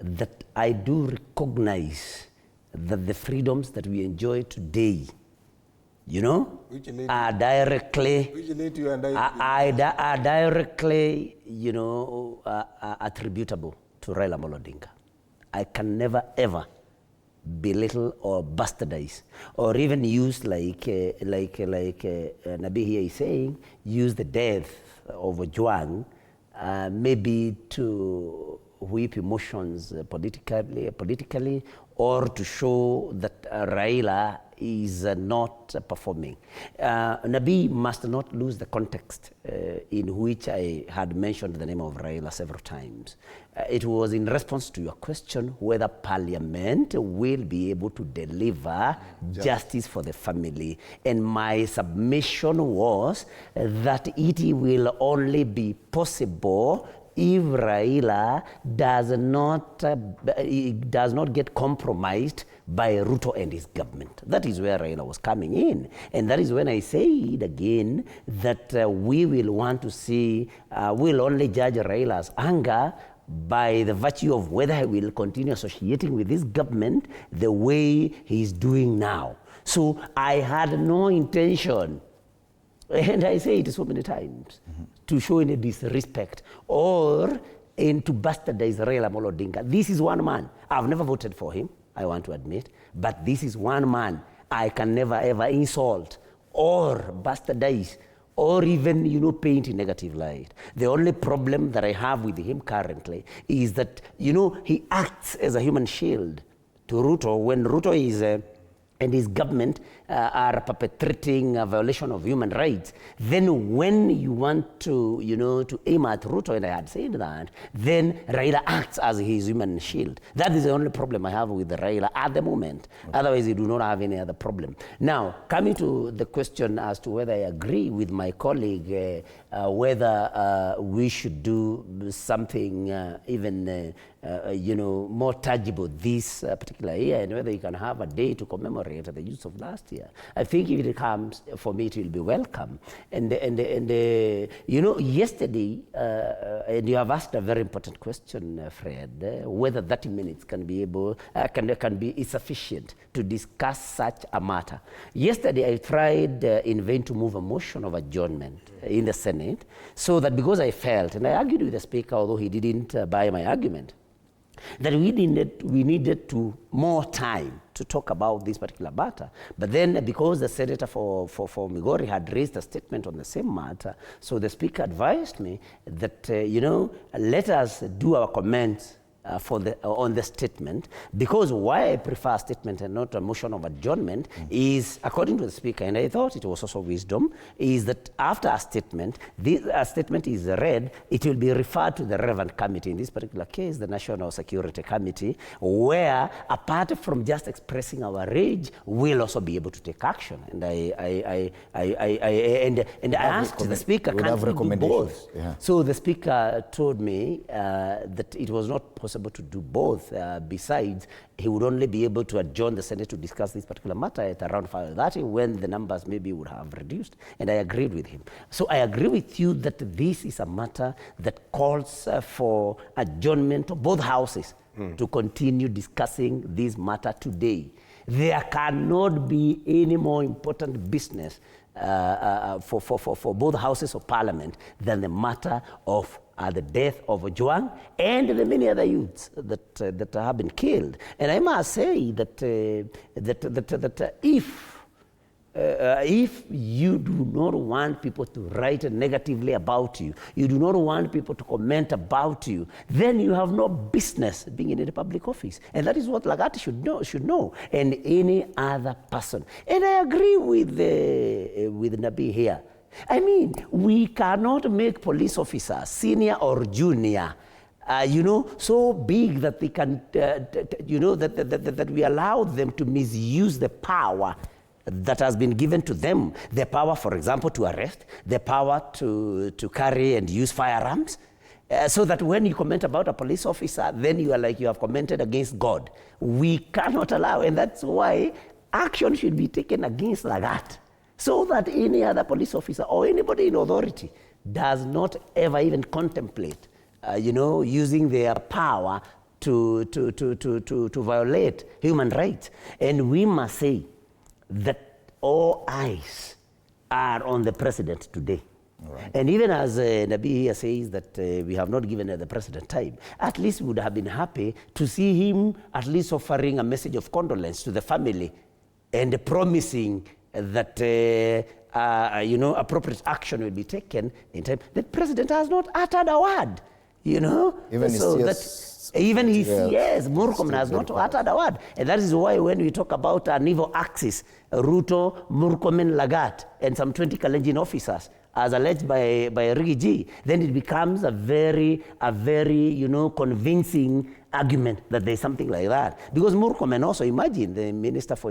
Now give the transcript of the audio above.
that I do recognize that the freedoms that we enjoy today, you know, are directly, are directly, you know, attributable to Raila Odinga. I can never ever belittle or bastardize or even use like Nabi here is saying, use the death of Ojwang maybe to whip emotions politically or to show that Raila is not performing. Nabi must not lose the context in which I had mentioned the name of Raila several times. It was in response to your question whether Parliament will be able to deliver justice for the family. And my submission was that it will only be possible if Raila does not get compromised by Ruto and his government. That is where Raila was coming in. And that is when I said again that we will want to see, we'll only judge Raila's anger by the virtue of whether he will continue associating with this government the way he's doing now. So I had no intention, and I say it so many times, to show any disrespect or to bastardize Raila Odinga. This is one man. I've never voted for him, I want to admit, but this is one man I can never ever insult or bastardize or even, you know, paint in negative light. The only problem that I have with him currently is that, you know, he acts as a human shield to Ruto when Ruto is and his government are perpetrating a violation of human rights. Then when you want to, you know, to aim at Ruto, and I had said that, then Raila acts as his human shield. That is the only problem I have with Raila at the moment. Okay. Otherwise, you do not have any other problem. Now, coming to the question as to whether I agree with my colleague, whether we should do something even you know, more tangible this particular year, and whether you can have a day to commemorate the use of last year. I think if it comes, for me, it will be welcome. And you know, yesterday, and you have asked a very important question, Fred, whether 30 minutes can be able, can be sufficient to discuss such a matter. Yesterday, I tried in vain to move a motion of adjournment in the Senate, so that because I felt, and I argued with the Speaker, although he didn't buy my argument, that we needed to more time to talk about this particular matter. But then because the senator for Migori had raised a statement on the same matter, so the Speaker advised me that, you know, let us do our comments on the statement, because why I prefer a statement and not a motion of adjournment is, according to the Speaker, and I thought it was also wisdom, is that after a statement, a statement is read, it will be referred to the relevant committee, in this particular case, the National Security Committee, where, apart from just expressing our rage, we'll also be able to take action. And I asked the Speaker, can we do both? Yeah. So the Speaker told me that it was not possible to do both. Besides, he would only be able to adjourn the Senate to discuss this particular matter at around 5:30 when the numbers maybe would have reduced. And I agreed with him. So I agree with you that this is a matter that calls for adjournment of both houses to continue discussing this matter today. There cannot be any more important business for both houses of Parliament than the matter of the death of Ojwang and the many other youths that have been killed. And I must say that if you do not want people to write negatively about you, you do not want people to comment about you, then you have no business being in a public office. And that is what Lagat should know, and any other person. And I agree with Nabi here. I mean, we cannot make police officers, senior or junior, you know, so big that they can, you know, that we allow them to misuse the power that has been given to them. The power, for example, to arrest, the power to carry and use firearms, so that when you comment about a police officer, then you are like you have commented against God. We cannot allow, and that's why action should be taken against Lagat, so that any other police officer or anybody in authority does not ever even contemplate, you know, using their power to violate human rights. And we must say that all eyes are on the president today. Right. And even as Nabi here says that we have not given the president time, at least we would have been happy to see him at least offering a message of condolence to the family and promising that appropriate action will be taken in time. The president has not uttered a word, Even Murkomen has not uttered a word. And that is why when we talk about an evil axis, Ruto, Murkomen, Lagat, and some 20 Kalenjin officers, as alleged by Riggy G, then it becomes a very convincing argument that there's something like that. Because Murkomen also, imagine the Minister for